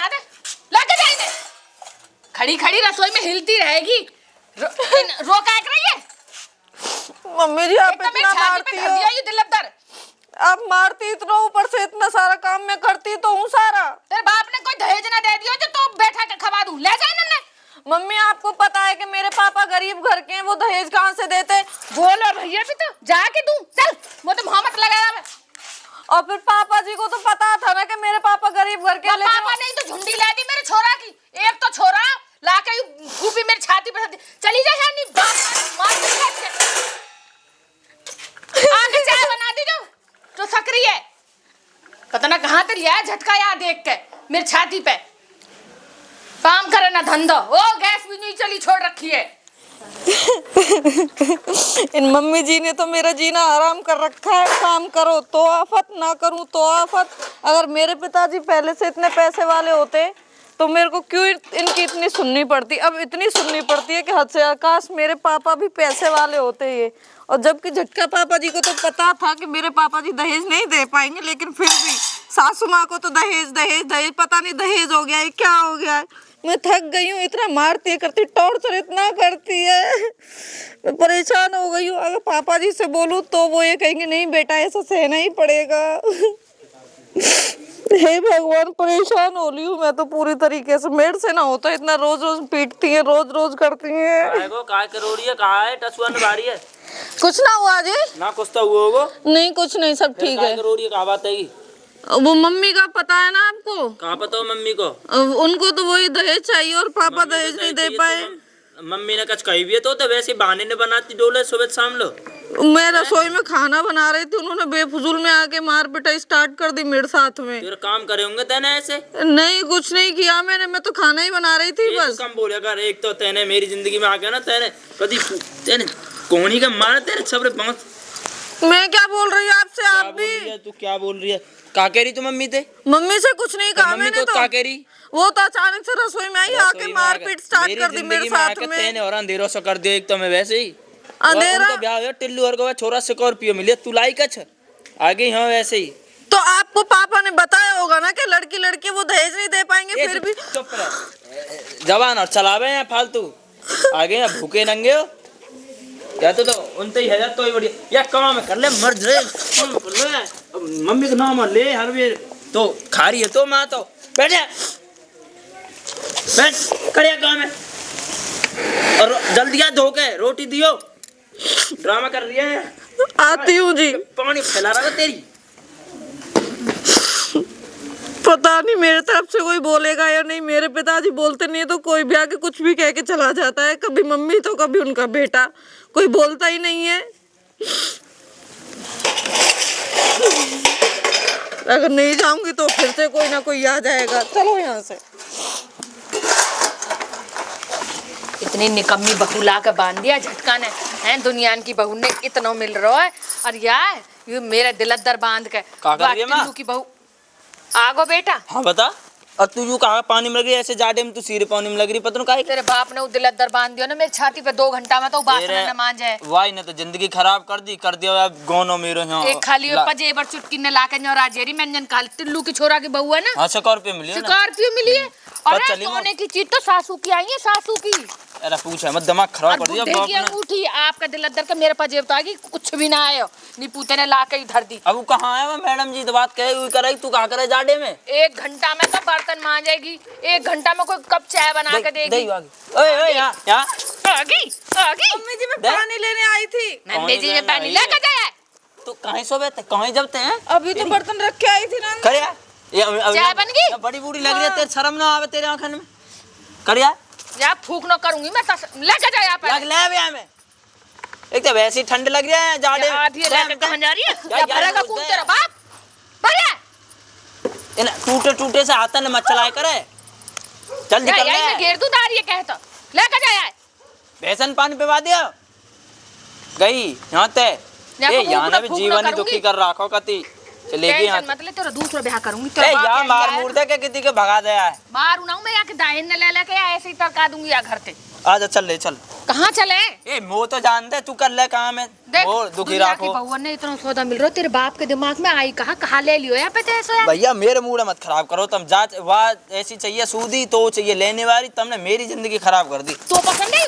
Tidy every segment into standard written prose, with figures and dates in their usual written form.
बना दे, लेके जाएंगे। खड़ी खड़ी रसोई में हिलती रहेगी, रो क्या कर रही है? मम्मी जी आप इतना मारती हो। ये दिलदार आप मारती इतना, ऊपर से इतना सारा काम मैं करती तो हूँ सारा। तेरे बाप ने कोई दहेज ना दे दियो जो तो बैठा के खवा दूं, ले जाए ना। मम्मी आपको पता है कि मेरे पापा गरीब घर के हैं, वो दहेज कहाँ से देते? बोल और भैया भी तो जाके दूं, चल वो तो मोहम्मद लगाया मैं। और फिर पापा जी को तो पता था ना कि मेरे पापा गरीब घर के हैं। पापा नहीं तो झुंडी ला दी मेरे छोरा की, एक तो छोरा लाके फूफी मेरी छाती पे रख दी। चली जा यार, नहीं बात मार के आके चाय बना दी जो सकरी है। पता ना कहाँ ते लिया झटका यार देख के मेरी छाती पे। काम करे ना धंधा, ओ गैस भी नहीं चली छोड़ रखी है। इन मम्मी जी ने तो मेरा जीना हराम कर रखा है। काम करो तो आफत, ना करूं तो आफत। अगर मेरे पिताजी पहले से इतने पैसे वाले होते तो मेरे को क्यों इनकी इतनी सुननी पड़ती। अब इतनी सुननी पड़ती है कि हद से आकाश। मेरे पापा भी पैसे वाले होते ये, और जबकि झटका पापा जी को तो पता था कि मेरे पापा जी दहेज नहीं दे पाएंगे, लेकिन फिर भी सासू माँ को तो दहेज दहेज दहेज, पता नहीं दहेज हो गया है क्या हो गया है। मैं थक गई हूँ, इतना मारती है करती, टॉर्चर इतना करती है, मैं परेशान हो गई हूँ। अगर पापा जी से बोलूँ तो वो ये कहेंगे नहीं बेटा ऐसा सहना ही पड़ेगा। हे भगवान, परेशान हो रही हूँ मैं तो पूरी तरीके से। मेरे से ना होता इतना, रोज रोज पीटती है, रोज रोज करती है। काय करोड़ी है, कहाँ है टसुआ ने बारी है? कुछ ना हुआ जी, ना कुछ तो हुआ होगा। नहीं कुछ नहीं, सब ठीक है। करोड़ी है, कहाँ बात है? वो मम्मी का पता है ना आपको? कहाँ पता हो मम्मी को? उनको तो वही दहेज चाहिए और पापा दहेज नहीं दे पाए। मम्मी ने कुछ कही भी है तो वैसे बहाने ने बनाती डोले सुबह शाम लो। मैं रसोई में खाना बना रही थी, उन्होंने बेफजूल में आके मार पिटाई स्टार्ट कर दी मेरे साथ में। तेरे काम करे होंगे तेने ऐसे? नहीं कुछ नहीं किया मैंने, मैं तो खाना ही बना रही थी बस। कम बोले कर, एक तो तेने मेरी जिंदगी में आके ना तेने कभी तेने कोहनी का मार तेरे सब्र बांस। मैं क्या बोल रही हूँ आपसे? आप भी तू क्या बोल रही है? का कह रही तू मम्मी थे? मम्मी से कुछ नहीं कहा मैंने तो। का कह रही? वो तो अचानक से रसोई में आई, आके मारपीट स्टार्ट कर दी मेरे साथ में। तेने और अंधेरों से कर दिया एक तो मैं वैसे ही अंधेरा। तो ब्याह हुआ टिल्लू और को छोरा स्कॉर्पियो मिले, तू लाई कछ आगे यहाँ वैसे ही। तो आपको पापा ने बताया होगा ना कि लड़की लड़की वो दहेज नहीं दे पाएंगे, फिर भी चुप रह जवान और चलावे हैं फालतू। आगे यहाँ भूखे नंगे हो या तो उनते ही है तो ही बढ़िया या काम कर ले मर जाए। मम्मी का नाम ले हर वे तो खा रही है तो माँ तो बैठ जा, बैठ करिया काम है और जल्दी आ धोके रोटी दियो। ड्रामा कर रही है। आती हूँ जी। पानी फैला रहा है तेरी। पता नहीं मेरे तरफ से कोई बोलेगा या नहीं। मेरे पिताजी बोलते नहीं है तो कोई भी आके कुछ भी कह के चला जाता है, कभी मम्मी तो कभी उनका बेटा, कोई बोलता ही नहीं है। अगर नहीं जाऊंगी तो फिर से कोई ना कोई आ जाएगा। चलो यहाँ से। इतनी निकम्मी बहू ला के बांध दिया झटका ने, हैं दुनिया की बहू ने इतना मिल रहा है। और यार ये मेरे दिलदर बांध के टिल्लू की बहू आगो बेटा। हाँ बता। और तू यू कहा पानी में लग रही है ऐसे जाडे में, तू सिर पानी में लग रही पता नहीं तेरे बाप ने दिलदर बांध दिया ना मेरी छाती पे 2 घंटा में तो बासन न मान जाए। वाई ने तो जिंदगी खराब कर दिया गोनो मेरो यहाँ। एक खाली पजेबर चुटकी ने लाके राजेरी मेंजन काल टिल्लू की छोरा की बहू है ना। हाँ स्कॉर्पियो मिली है ना। स्कॉर्पियो मिली है और सोने की चीज तो सासू की आई है, सासू की। अरे पूछा मत, दिमाग खराब कर दिया बाप ने। अंगूठी आपका दिलदर का मेरे पास जेब तो आ गई, कुछ भी ना आयो नीपूते ने लाके ही धर दी। अब कहाँ है वो मैडम जी? तो बात कहे हुई कर रही, तू कहाँ करे जाडे में? 1 घंटा में तो बर्तन मांजेगी, 1 घंटा में कोई कप चाय बना के देगी। ओए ओए यहाँ यहाँ आ गई। मम्मी जी मैं पानी लेने आई थी। मम्मी जी में पानी लेके जाए। तो कहीं सोबे कहीं जबते हैं? अभी तो बर्तन रख के आई थी ना। करिया चाय बन गई। बड़ी बूढ़ी लग रही है, तेरे शर्म ना आवे तेरे आंखन में? करिया या फूक न करूंगी मैं, लेके जा यहाँ पे। लग ले बे हमें। एक तो वैसे ही ठंड लग रही है जाड़े में। आधी लेके कहां जा रही है? या भरेगा कौन तेरा बाप? भरे इन टूटे टूटे से हाथ न मत चलाए करे। जल्दी कर ले। मैं घेर दूं दारी कहे तो लेके जा यार। बेसन पानी पिवा दिया गई यहाँ ते। ये यहाँ ने भी जीवन ही दुखी कर रखो कती। चलेगी यहाँ मतलब तेरा दूसरा ब्याह करूंगी। तेरा यहाँ मार मुर्दे के किसी के भगा दे है। मारू ना मैं यहाँ के दाहिने ले लेके ऐसे ही तरका दूंगी या घर पे। आजा चल ले चल। कहाँ चले? ए मो तो जानते तू कर ले काम है। देख वो दुखी दुनिया राखो। की बहुओं ने इतना सौदा मिल रहा तेरे बाप के दिमाग में आई कहाँ ले लियो यहाँ पे तेरे यार। भैया मेरे मूड मत खराब करो तुम। जा वाह ऐसी चाहिए सूदी तो चाहिए लेने वाली, तुमने मेरी जिंदगी खराब कर दी। तो पसंद नहीं?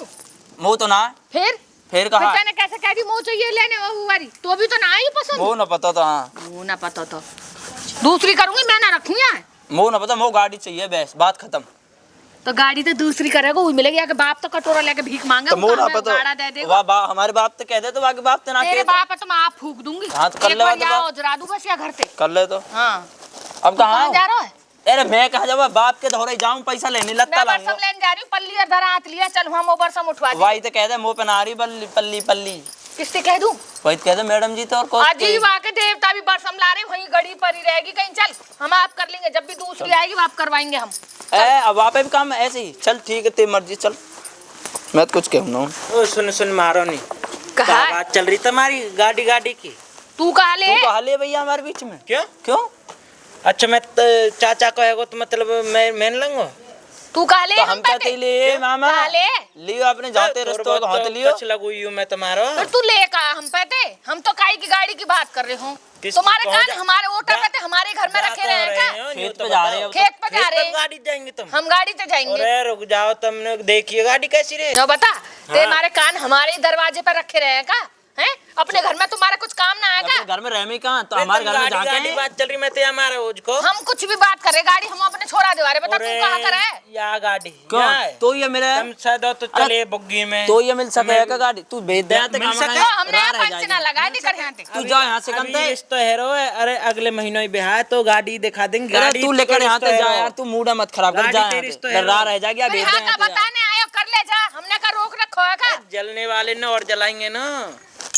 मो तो ना फिर कहा तूने कैसे कह दी मो चाहिए लेने वाली? तो भी तो ना आई पसंद। मो ना पता था। वो ना पता तो दूसरी करूंगी मैं, ना रखूंगी। मो ना पता, मो गाड़ी चाहिए बस, बात खत्म। तो गाड़ी तो दूसरी करेगा वही मिलेगी। आगे बाप तो कटोरा लेके भीख मांगे, तो मो ना हमें पता गाड़ा दे देगा। वाह हमारे बाप तो कह दे तो बाकी बाप तो ना तेरे कह बाप है तो मैं आप फूक दूंगी। हाँ, तो कर एक ले बार बात यहाँ बात। जरा दूं बस या घर से। कर ले तो। हाँ अब कहाँ जा रहा है? अरे मैं कहा जाऊँ बाप के धोरे जाऊँ पैसा लेने लगता मैं बरसम लेने जा रही हूँ। पल्ली और धरा हाथ लिया, चल हम वो बरसम उठवा दे। वही तो कह दे मुँह पे नारी बल्ली पल्ली पल्ली। किससे कह दूं? वही तो कह दे मैडम जी तो। और आज ही वहाँ के देवता भी बरसम ला रहे, वहीं गड़ी परी रहेगी कहीं। चल हम आप कर लेंगे, जब भी दूसरी आएगी वो आप करवाएंगे हम। अब वहाँ पे भी काम ऐसे ही। चल ठीक है तेरी मर्जी चल, मैं तो कुछ कहूँ ना। ओ सुन मारो नहीं। कहा बात चल रही तुम्हारी गाड़ी की। तू कहा ले? तू कहा ले भैया हमारे बीच में? क्यों? अच्छा मैं चाचा कहेगो तो मतलब मैं लूंगा। तू कहा ले? तो हम कहते ले मामा लियो अपने जाते रस्तों का हाथ लियो। कुछ लगुई हूं मैं तुम्हारा। फिर तू ले का हम पहते? हम तो काई की गाड़ी की बात कर रहे हो। किसकी तुम्हारे कौन कान हमारे ओटा पे हमारे घर में रखे रहे हैं क्या? खेत पे जा रहे हैं। खेत पे जा रहे हैं। गाड़ी जाएंगे तुम? हम गाड़ी से जाएंगे। अरे रुक जाओ, तुमने देखिए गाड़ी कैसी रे। जो बता तुम्हारे कान हमारे दरवाजे पे रखे रहे हैं का? हैं? अपने घर में तुम्हारा कुछ काम ना आएगा? घर में रहने कहाँ तो हमारे घर में जाके बात चल रही। मैं तो हमारा उसको हम कुछ भी बात कर रहे, गाड़ी हम अपने छोड़ा दे रहे। बता तू कहाँ कर है? या गाड़ी क्यों? तो ये मिले तुम सदा तो चले बुग्गी में। तो ये मिल सके का गाड़ी तू भेज दे। मिल सके? हमने यहाँ पंच ना लगाए नहीं कर यहाँ पे। तू जा यहाँ से अभी कंते। रिश्ता हेरो है। अरे अगले महीनों ही ब्याह है तो गाड़ी दिखा देंगे। अरे तू लेकर यहाँ से जा यार, तू मूड मत खराब कर। जा गाड़ी तेरी तो है। राह रह जाएगी। फिर यहाँ का बताने आयो कर ले जा। हमने का रोक रखो है का? जलने वाले न और जलाएंगे ना।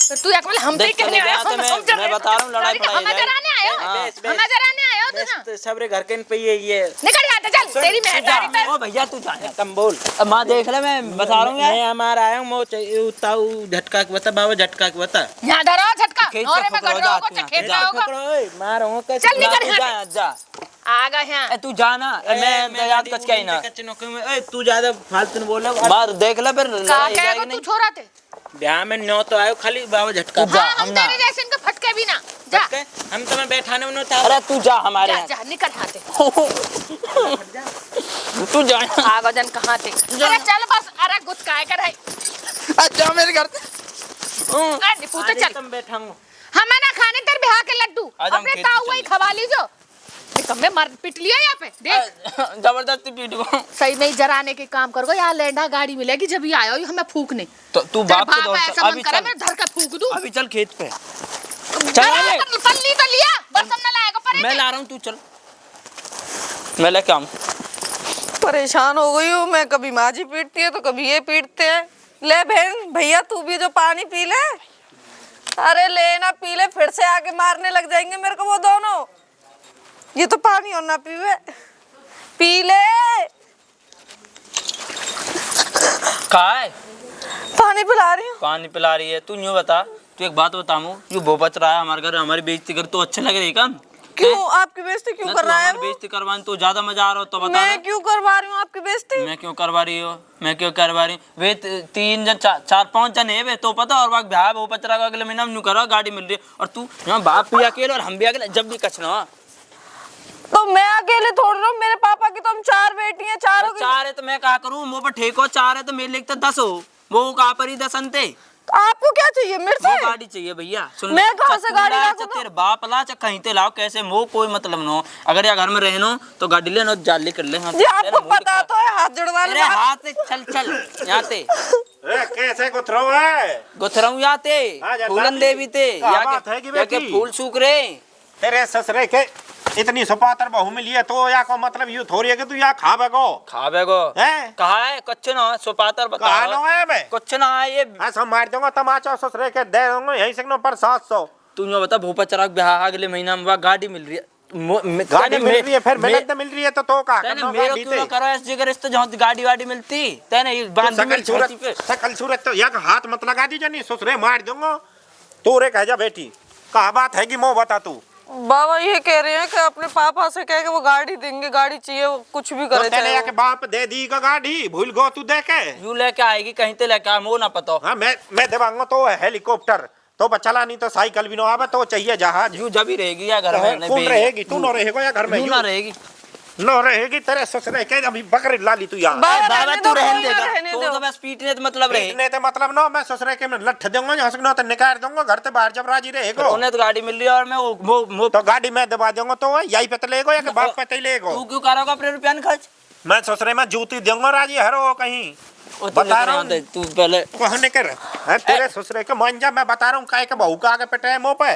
तो तू एक हम पे कहने आया? मैं बता रहा हूँ लड़ाई हमें जराने आयो? हमें जराने आयो तू ना? सबरे घर के पे ये निकल यहाँ से चल। तेरी मेहरबानी पे ओ भैया तू जा। तुम बोल। अब माँ देख ले, मैं बता रहा हूँ यार। मैं हमारा आया हूँ। मो उताऊ झटका के बता बाबा, झटका के बता। यहाँ धरो झटका। खेत नौरे पे में पकड़ो, गड़ रहा जा होगा, तू खेत यहाँ, रहा होगा। मारो कैसे। चल निकल तू यहाँ जा जा। से। आगा यहाँ। तू जाना मैं याद कच के ना। तू ज्यादा फालतू बोले। मार देख ले फिर कहा लड़ाई कहेगा जाएगी तू नहीं। छोरा थे? ब्याह में न्यो तो आयो खाली बाबा झटका। जा, हाँ हम हम ना। तेरे जैसे इनके फटके भी ना। जा हम तुम्हें बैठाने में था। अरे तू जा हमारे जा यहाँ। जा निकल यहाँ से। तू जा। आगा जन कहाँ थे? अरे चल बस। अरे गुस्काए कर है। अच्छा मेरे घर। अरे निपुते चल। तुम बैठाऊंगा। हमें ना खाने तेरे ब्याह के लड्डू। आज हम अपने खेत पे ताऊ ही चले। खवा लीजो। कम्मे मर पिट लिया यहाँ पे। देख जबरदस्ती पीट को। सही नहीं जराने के काम करोगे। यहाँ लेंडा गाड़ी मिलेगी जब ही आयो हमें फूकने। तो तू तेरे बाप के बाप दौर ऐसा से मन अभी करे चल। मैं धर के फूक दूं। अभी चल खेत पे। जरा पल्ली तो लिया बस हमने लाएगा पर मैं ला रहा हूँ, तू चल। मैं लेके आऊँ। परेशान हो गई हूँ मैं। कभी माँ जी पीटती है तो कभी ये पीटते हैं। ले बहन भैया तू भी जो पानी पी ले। अरे ले ना पी ले, फिर से आके मारने लग जाएंगे मेरे को वो दोनों। ये तो पानी और ना पीवे। पी ले। कहाँ है? पानी पिला रही हूँ। पानी पिला रही है। तू यूँ बता, तू एक बात बताऊँ, यूँ भो बच रहा है हमारे घर, हमारी बेइज्जती कर तो अच्छा लग रही काम? क्यों आपकी बेइज्जती क्यों कर रहा है वो? बेइज्जती करवाने तो ज्यादा मजा आ रहा हो तो बता। मैं क्यों करवा रही हूँ आपकी बेइज्जती? मैं क्यों करवा रही हो? मैं क्यों करवा रही हूँ? वे तीन जन चार पांच जन है वे तो पता। और ब्याह वो पचरा का अगले महीना में करो गाड़ी मिल रही है। और तू यहाँ बाप भी अकेले और हम भी अकेले, जब भी कचना। तो मैं अकेले थोड़ रहा हूँ। मेरे पापा की तो हम 4 बेटी हैं। चारों की। चार है तो मैं क्या करूँ? मुँह पर ठेको 4 है तो मेरे लिए तो 10 हो। वो कहाँ पर ही 10 अंते। तो आपको क्या चाहिए मेरे वो से? गाड़ी चाहिए भैया। सुन मैं कहाँ से गाड़ी लाऊं? तेरे बाप ला चा कहीं ते लाओ कैसे मो कोई मतलब न हो। अगर या घर में रहनो तो गाड़ी लेनो जाली कर ले। हाँ जी आपको पता तो है हाथ जुड़वा ले। अरे हाथ से चल यहाँ ते कैसे गुथरो है? गुथराऊ यहाँ ते हाँ, जा फूलन साथी। देवी ते क्या बात है कि या के बेटी? फूल सूख रहे। तेरे ससुरे के इतनी सुपातर बहू मिली है तो या को मतलब यूं थोड़ी है कि तू या खावे को खावे को हैं? कहा है कुछ ना सुपातर कहा नो बता है मैं? कुछ ना है ये। ऐसा मार दूंगा तमाचा ससुरे के दे दूंगा यहीं से पर 700। तू जो बता भूपा चराग ब्याह अगले महीना में गाड़ी मिल रही है। गाड़ी मिल रही है फिर मिलत तो मिल रही है तो का करना मेरे गाड़ी क्यों ना ते करो ऐसी जगह रिश्ते जहाँ गाड़ी वाड़ी मिलती तेने ये बांध सकल सूरत सकल सूरत तो या हाथ मत लगा दी जानी ससुरे मार दूंगा। तू रे कह जा बेटी कहा बात है कि मो बता तू बाबा ये कह रहे हैं कि अपने पापा से कह के वो गाड़ी देंगे, गाड़ी चाहिए, वो कुछ भी तो करे तेरे चाहे या के बाप दे दी का गाड़ी भूल गो तू दे के। यू लेके आएगी कहीं ते लेके आ, मो ना पता। हाँ मैं देवांगा तो हेलीकॉप्टर तो चला नहीं तो साइकिल भी ना आवे तो चाहिए जहाज। यू जब ही रहेगी या घर में कौन रहेगी? तू ना रहेगा या घर में? यू ना रहेगी, ना रहेगी तेरे ससुरे के अभी बकरी ला ली तू यार। बाबा तू रहने देगा रहने तो दो। तो बस पीटने तो मतलब रहे। इतने ते मतलब ना मैं ससुरे के में लठ दूंगा यहाँ से ना तो निकाल दूंगा घर से बाहर जब राजी रहेगा। उन्हें तो गाड़ी मिल रही है और मैं वो तो गाड़ी मैं दबा दूंगा तो यही पे लेगो या कि बाप पे ते लेगो? तू क्यों करोगा अपने रुपया न खर्च? मैं ससुरे में जूती दूंगा राजी हरो कहीं बता रहा हूँ। तू पहले कहने कर तेरे ससुरे के मान जा मैं बता रहा हूँ काय के बहू का आगे पेटे मुंह पे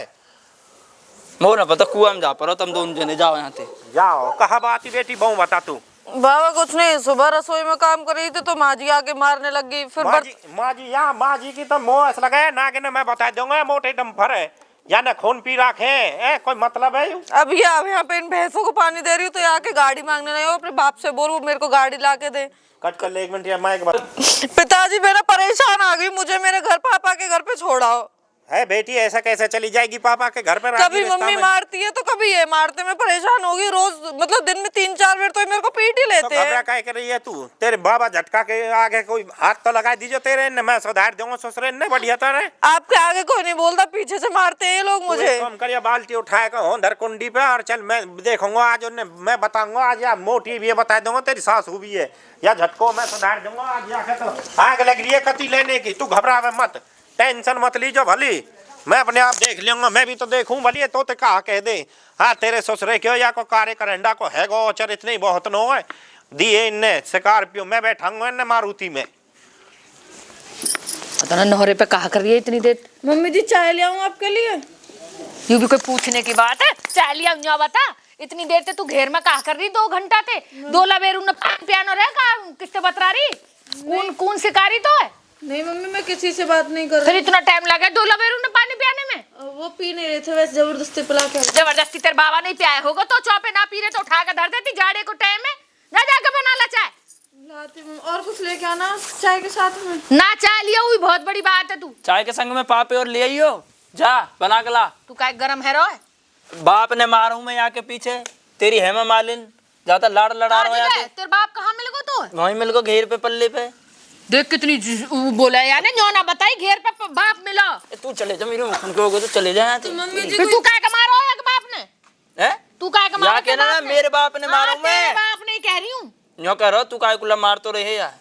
मो ना पता कुआं में जा पड़ो तुम दोनों जने जाओ यहाँ से। जाओ कहा बात बेटी बहू बता तू। बाबा कुछ नहीं, सुबह रसोई में काम कर रही थी तो माँ जी आके मारने लग गई। फिर माँ जी की तो मोह ऐसा लगा है ना कि मैं बता दूंगा मोटे डम्फर है या ना खून पी रखे कोई मतलब है? अब ये अब यहाँ पे इन भैंसों को पानी दे रही हूँ तो यहाँ के गाड़ी मांगने नहीं हो, अपने बाप से बोल वो मेरे को गाड़ी ला के दे। कट कर ले 1 मिनट या माइक बता। पिताजी मेरा परेशान आ गई, मुझे मेरे घर पापा के घर पे छोड़ाओ। है बेटी ऐसा कैसे चली जाएगी पापा के घर पर? कभी मम्मी मारती है तो कभी ये मारते, मैं परेशान होगी रोज, मतलब दिन में 3-4 बार तो ये मेरे को पीट ही लेते हैं। क्या कर रही है तू? तेरे बाबा झटका के आगे कोई हाथ तो लगा दीजिए तेरे ने, मैं सुधार दूंगा ससुरे ने बढ़िया तरह। आपके आगे कोई नहीं बोलता, पीछे से मारते हैं ये लोग मुझे। कम करिए बाल्टी उठाए का धर कुंडी पे और चल मैं देखूंगा आज उन्हें, मैं बताऊंगा आज या मोटी भी है बता दूंगा तेरी सासू भी है या झटको मैं सुधार दूंगा आज जाके। तो आग लग रही है कति लेने की, तू घबरावे मत, टेंशन मत लीजो भली, मैं अपने आप देख लूंगा। मैं भी तो देखूं भली तो कहा कह दे हाँ तेरे ससुरे क्यों या को कार्य करंडा को है गो चर इतनी बहुत नो है दिए इनने स्कॉर्पियो में बैठाऊंगा इनने मारुति में। पता ना नहरे पे कहा कर रही है इतनी देर। मम्मी जी चाय ले आऊं आपके लिए? यू भी कोई पूछने की बात है? चाय लिया उन्या बता, इतनी देर ते तू घेर में कहा कर रही? 2 घंटा थे 2 लबेरू न पियानो रहे का किससे बतरा रही? कौन शिकारी तो है? नहीं मम्मी मैं किसी से बात नहीं कर फिर इतना टाइम लगा 2 लबेरू न पानी पियाने में? वो पी नहीं रहे थे, वैसे जबरदस्ती पिला के। जबरदस्ती तेरे बाबा नहीं पियाया होगा तो चौपे ना पी रहे तो उठा के धर देती जाड़े को टाइम में। जा जाके बना ला चाय। लाती हूँ, और कुछ लेके आना चाय के साथ में। ना चाय लिया हुई बहुत बड़ी बात है। तू चाय के संग में पापे और ले आइयो, जा बना के ला। तू काय गरम है रो? बाप ने मारू मैं यहाँ के पीछे, तेरी हेमा मालिन ज्यादा लड़ लड़ा रहा है। तेरे बाप कहाँ मिल गो? तो वहीं मिल गो घेर पे पल्ले पे। देख कितनी बोला यार ने न्यों ना बताई घेर पे बाप मिला। तू चले जा मेरे मुख को तो चले जा। तो मम्मी जी फिर तू काय का मारो है कि बाप ने? हैं? तू काय का मारो? कहना ना मेरे बाप ने मारू मैं। तेरे बाप नहीं कह रही हूँ। न्यों करो तू काय कुला मार तो रहे यार।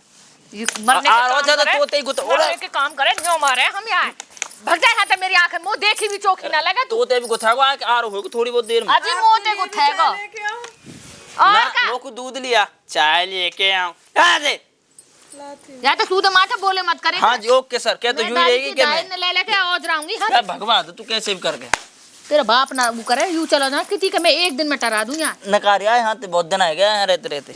मरने आ रहा ज्यादा तो तेई गुत ओला के काम करे न्यों मारे हम यहाँ भग जाए हाथ मेरी आंख मुंह देखी भी चौकी ना लगे। तो ते भी गुथा को आ रहा हो थोड़ी बहुत देर में। अजी मोते गुथेगा और ना का? वो को दूध लिया चाय लेके आऊं आ दे। या तो सूद माथे बोले मत करे। हाँ जी ओके सर, क्या तो यूं ही रहेगी क्या? मैं ले लेके औज रहूंगी। हाँ क्या भगवा दे तू कैसे भी कर गया? तेरा बाप ना वो करे यूं चला ना किसी का मैं 1 दिन में टरा दूं यहाँ। नकारिया यहाँ ते बहुत दिन आ गया यहाँ रहते रहते।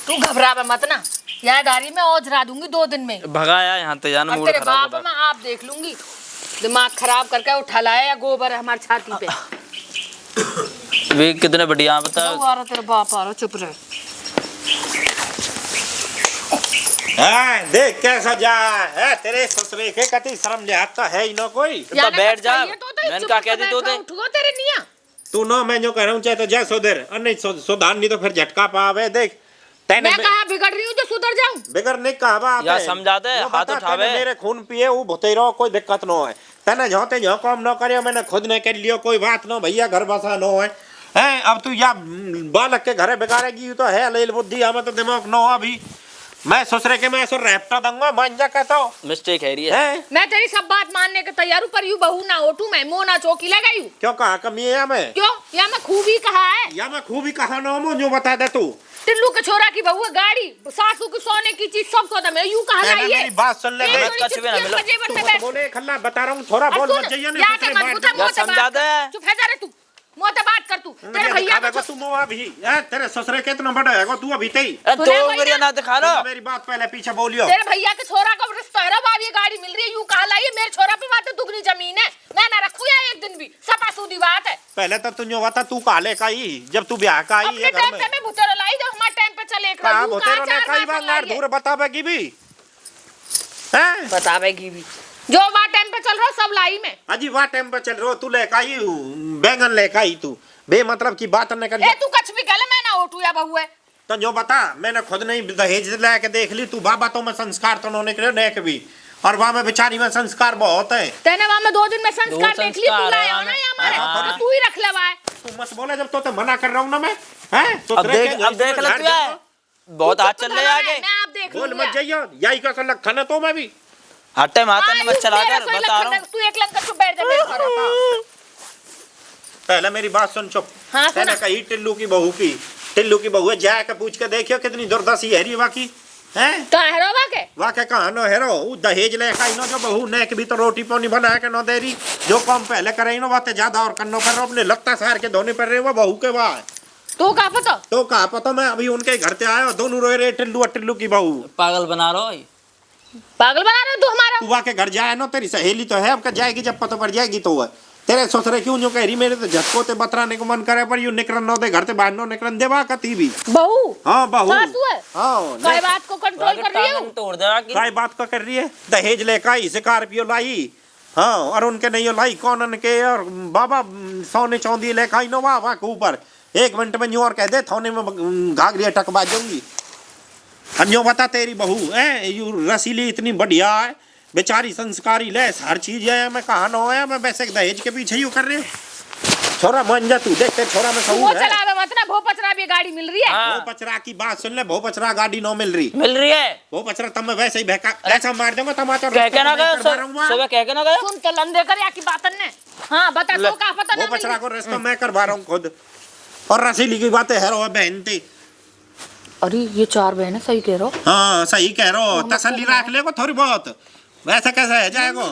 तू घबरा मत ना, यहाँ गाड़ी में औजरा दूंगी 2 दिन में। भगाया यहाँ ते जाना अब मूड तेरे खराब बाप में आप देख लूंगी दिमाग खराब करके उठा लाया या गोबर है हमारी छाती पे। वे कितने बढ़िया बता। वो आ रहा तेरा बाप आ रहा, चुप रहे। देख कैसा जा है तेरे ससुरे के कति शर्म ले आता है ही ना कोई। तो बैठ जा, मैंने क्या कह दी तो तेरे निया तू ना मैं जो कह रहा हूँ चाहे तो जा सुधर और नहीं सुधार नहीं तो फिर झटका पावे। देख मैं कहाँ बिगड़ रही हूँ जो सुधर जाऊँ? बिगड़ नहीं कहा बात या समझा दे हाथ उठावे। मेरे खून पिए वो भुते रहो कोई दिक्कत न है। तेने जोते जो काम न करे मैंने खुद ने कर लियो कोई बात न भैया घर बसा न है। हैं अब तू या बालक के घरे बिगाड़ेगी तो है लेल बुद्धि हमें तो दिमाग न हो अभी। मैं ससुरे के मैं ऐसा रैप्टा दूंगा मान जा कहता हूँ मिस्टेक है रही है। मैं तेरी सब बात मानने के तैयार हूँ पर यू बहू ना ओटू मैं मोना चौकी लगाई हूँ। क्यों कहा कमी है मैं? क्यों या मैं खूबी कहा है या मैं खूबी कहा न हो जो बता दे तू। टिल्लू के छोरा की बहू है गाड़ी सासू की सोने की चीज सब सौदा में यूं कहा लाई है। मेरी बात सुन ले बोले खल्ला बता रहा हूँ थोड़ा बोल मत जाइए ना समझा दे। चुप है जा रे तू मोते बात कर तू। तेरे भैया को तू मोआ भी तेरे ससुरे कितना बड़ा है तू अभी तेई तो मेरी ना दिखा लो। मेरी बात पहले पीछे बोलियो। तेरे भैया के छोरा का रिश्ता है बाब ये गाड़ी मिल रही है यूं कहा लाई है। मेरे छोरा पे बात दुगनी जमीन है मैं ना रखूं या 1 दिन भी सपा सूदी बात है। पहले तो तुझे बता तू काले का ही जब तू ब्याह का आई है घर में मैं भुतेरो लाई जब हमारे टाइम पे चले एक भुतेरो ने कई बार दूर बतावेगी भी हैं बतावेगी भी। जो वहाँ टाइम पे चल रहा हो सब लाई में। अजी वहाँ टाइम पे चल रहा हो, तू लेकर आई बैंगन लेकर आई तू बे मतलब की बात न कर। ए तू कछ भी कहले मैं ना ओटू या बहू है। तो जो बता मैंने खुद नहीं दहेज लेके देख ली, तू बाबा तो में संस्कार तो उन्होंने करे नेक भी, और वहाँ में बेचारी में संस्कार बहुत है। तेने वहाँ में 2 दिन में संस्कार देख ली, तू लाया हो ना या हमारे, तो तू ही रख लेवा है। तू मत बोले जब तो मना कर रहा हूँ ना मैं, हैं तो अब देख ले तू है बहुत हाथ चल रहे आगे। मैं आप देख बोल मत जाइयो, यही का लखन है तो मैं भी हटे माता ने मत चला कर बता रहा हूँ। तू एक लंका चुप बैठ जा। पहले मेरी बात सुन चुप। हाँ, मैंने कही टिल्लू की बहू की, टिल्लू की बहू है, जाके पूछ के देखियो कितनी दुर्दशी है वाकी हैं। तो हेरोवा के वाके कहा नो हेरो उ दहेज ले खाई नो जो बहू ने भी तो रोटी पानी बना के नो दे रही, जो काम पहले करे नो बातें ज्यादा और करनो कर रहा अपने लत्ता सार के धोने पर रहे वो बहू के बाद। तो कहा पता? तो कहा पता, मैं अभी उनके घर से आया, दोनों रोए रहे टिल्लू और टिल्लू की बहू। पागल बना रहा है, पागल बना रहा तू हमारा। तू वाके घर जाए नो, तेरी सहेली तो है, अब जाएगी जब पता पड़ जाएगी तो है तेरे ससुरे क्यों जो कह रही, मेरे तो झटको ते बतराने को मन करे पर यू निकलन नो दे घर से बाहर नो निकलन देवा कती भी। बहू हाँ बहू सासू है। हाँ काय बात को कंट्रोल कर रही हूँ। तोड़ देगा कि काय बात को कर रही है, दहेज लेकर आई स्कॉर्पियो लाई, हाँ और उनके नहीं लाई कौन के, और बाबा सोने चांदी लेकर आई नो वाह के ऊपर 1 मिनट में यूं और कह दे थाने में घाघरी टकबा जाऊंगी। अन्यो बता तेरी बहू है यू रसीली इतनी बढ़िया है, बेचारी संस्कारी ले हर चीज है, मैं कहा ना होया मैं वैसे दहेज के पीछे यूं कर रहे। छोरा मान जा तू, देख तेरे छोरा में वो सहूर है। चला मत ना, भो पचरा भी गाड़ी मिल रही है। भो पचरा की बात सुन ले, भो पचरा गाड़ी नो मिल रही है। भो पचरा तब मैं वैसे ही बहका ऐसा मार दूंगा टमाटर कह के ना गए सुबह कह के ना गए। सुन तो लंदे कर या की बातन ने। हाँ बता तो का पता भो ना पचरा को रास्ता मैं करवा रहा हूँ खुद, और रसीली की बातें है रो बहन थी। अरे ये 4 बहनें सही कह रहे हो। हाँ सही कह रहे हो, तसल्ली रख ले को थोड़ी बहुत, वैसा कैसे है जाएगा।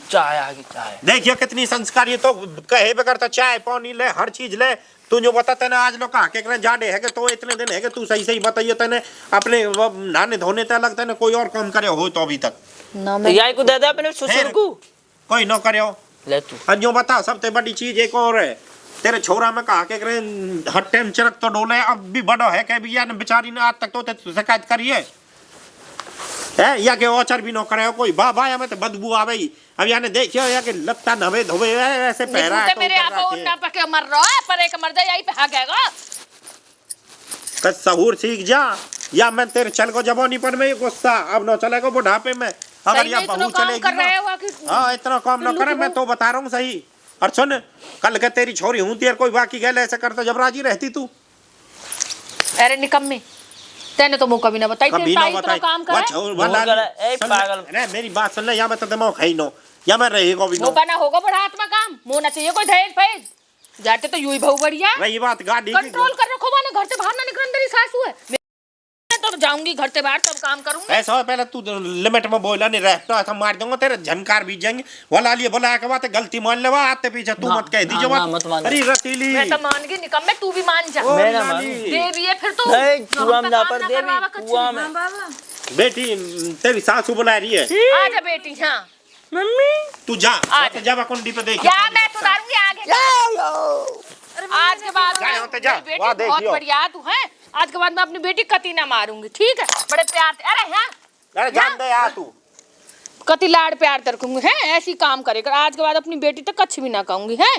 चाय आगे चाय देखियो कितनी संस्कारी है, तो कहे बगैर तो चाय पानी ले हर चीज ले। तू जो बता तेने आज लोग कहा के जाडे है कि तो इतने दिन है कि तू सही सही बताइए तेने अपने नहाने धोने तक लगता है कोई और काम करे हो तो अभी तक ना तो यही को दे दे अपने ससुर को, कोई न करे हो। ले तू आज जो बता सबसे बड़ी चीज एक और है, तेरे छोरा में कहा के करे हर टाइम चिरक तो डोले, अब भी बड़ा है कि भैया ने बेचारी ने आज तक तो शिकायत करी है या के औचर भी न करे हो कोई बाबा या में तो बदबू आ गई। अब याने देखियो या के लगता नवे धोवे ऐसे पहरा है तो मेरे आप और ना पके मर रहा है, पर एक मर जाए यही पे हागेगा। कच सहूर सीख जा, या मैं तेरे चल को जवानी पर में गुस्सा अब न चलेगा बुढ़ापे में, अगर या बहू चलेगी ना। हाँ इतना काम न करे, मैं तो बता रहा हूँ सही। और सुन कल के तेरी छोरी हूँ तेरे कोई बाकी गैल ऐसा करता जब राजी रहती तू। अरे निकम्मी तेने तो मुझे भी ना बताई, कभी ना बताई काम करे। अरे मेरी बात सुन ले, या मैं तो दिमाग खाई नो या मैं रहेगा भी वो बना होगा बड़ा हाथ में काम, मोना चाहिए कोई दहेज फहेज जाते तो यूं ही बहु बढ़िया वही बात गाड़ी कंट्रोल कर रखो, माने घर से बाहर ना निकलने तेरी सासू है। मैं तो जाऊंगी घर से बाहर सब काम करूंगी। ऐसा हो पहले तू लिमिट में बोला नहीं रहता ऐसा मार दूंगा तेरे झनकार भी जाएंगे वाला लिए बोला के बात गलती मान ले आते पीछे तू मत कह दीजिए बात। अरे रसीली मैं तो मान गई निकम्मे, तू भी मान जा। मैं ना मानूं। देवी है फिर तो नहीं कुआं में ना पर देवी कुआं में। बेटी तेरी सासू बुला रही है, आजा बेटी। हाँ मम्मी तू जा जा कुंडी पे देख क्या मैं सुधारूंगी आगे। आज के बाद जा होते जा बेटी वहां बहुत देखियो। बढ़िया तू है, आज के बाद मैं अपनी बेटी कती ना मारूंगी, ठीक है? बड़े प्यार से। अरे हाँ अरे जान दे यार तू कति लाड प्यार से रखूंगी है, ऐसी काम करेगा। आज के बाद अपनी बेटी तक कच्छ भी ना कहूंगी है।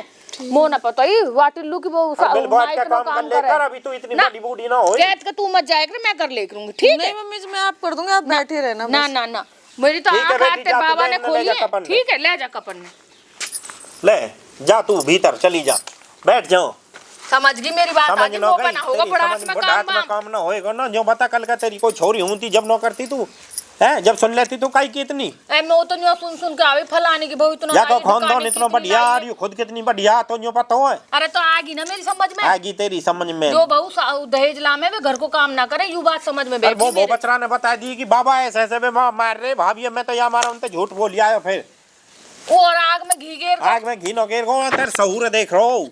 मो ना पता ही वाटिल्लू की वो बिल का काम कर ले, अभी तू इतनी बड़ी बूढ़ी ना हो। कहत के तू मत जाए कर, मैं कर ले करूंगी, ठीक है? नहीं मम्मी जी मैं आप कर दूंगी, आप बैठे रहना। ना ना ना मेरी तो ठीक है आँख बेटी, हाथ ते जा तू बाबा ले ने ले खोली जा है, कपन में। ठीक है? ले जा कपन में। ले जा तू भीतर चली जा, बैठ जाओ। समझ गई मेरी बात, समझ आगे नो वो गई बना होगा बड़ा हाथ में काम काम ना होएगा ना। जो बता कल का तेरी कोई छोरी हूं थी जब नो करती तू है, जब सुन लेती तू काई की इतनी ए मैं तो न्यो सुन सुन के आवे फलाने की बहु इतना या को खानदान इतना बढ़िया और ये खुद कितनी बढ़िया तो न्यो पता है। अरे तो आगी ना मेरी समझ में, आएगी तेरी समझ में। जो बहु दहेज लामे वे घर को काम ना करे, यू बात समझ में बैठी वो मेरे। बचरा ने बता दी कि बाबा ऐसे ऐसे में मार रहे भाभी, मैं तो यहाँ मारा उनसे झूठ बोल आयो फिर और आग में घी गेर आग में घी नो गेर गो तेरे सहूर देख रो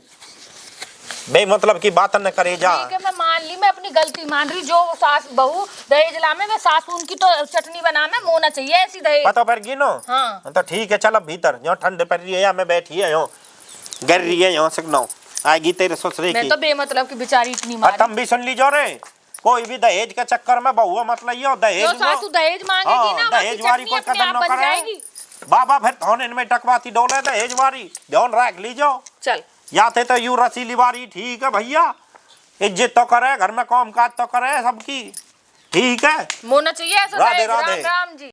बे मतलब की बात न करे जा। ठीक है मैं मान ली, मैं अपनी गलती मान रही। जो सास बहू दहेज लामे में सास उनकी तो चटनी बना में मोना चाहिए ऐसी दहेज। पता पर गिनो हाँ तो ठीक है, चल अब भीतर जो ठंड पर रही है या मैं बैठी है यो गर रही है यो सकनो आएगी तेरे ससुरे की। मैं तो बेमतलब की बेचारी इतनी और मारी। तुम भी सुन लीजो रे, कोई भी दहेज के चक्कर में बहुआ मतलब ये जो दहेज सासू दहेज मांगेगी ना दहेज वाली कोई कदर न करे। बाबा फिर धोन इनमें टकवाती डोले दहेज वारी ध्यान रख लीजो। चल या थे तो यू रसीली वारी ठीक है भैया, इज्जत तो करे, घर में काम काज तो करे सबकी, ठीक है। मोना चाहिए ऐसा राधे दहेज, राधे। राम राम जी।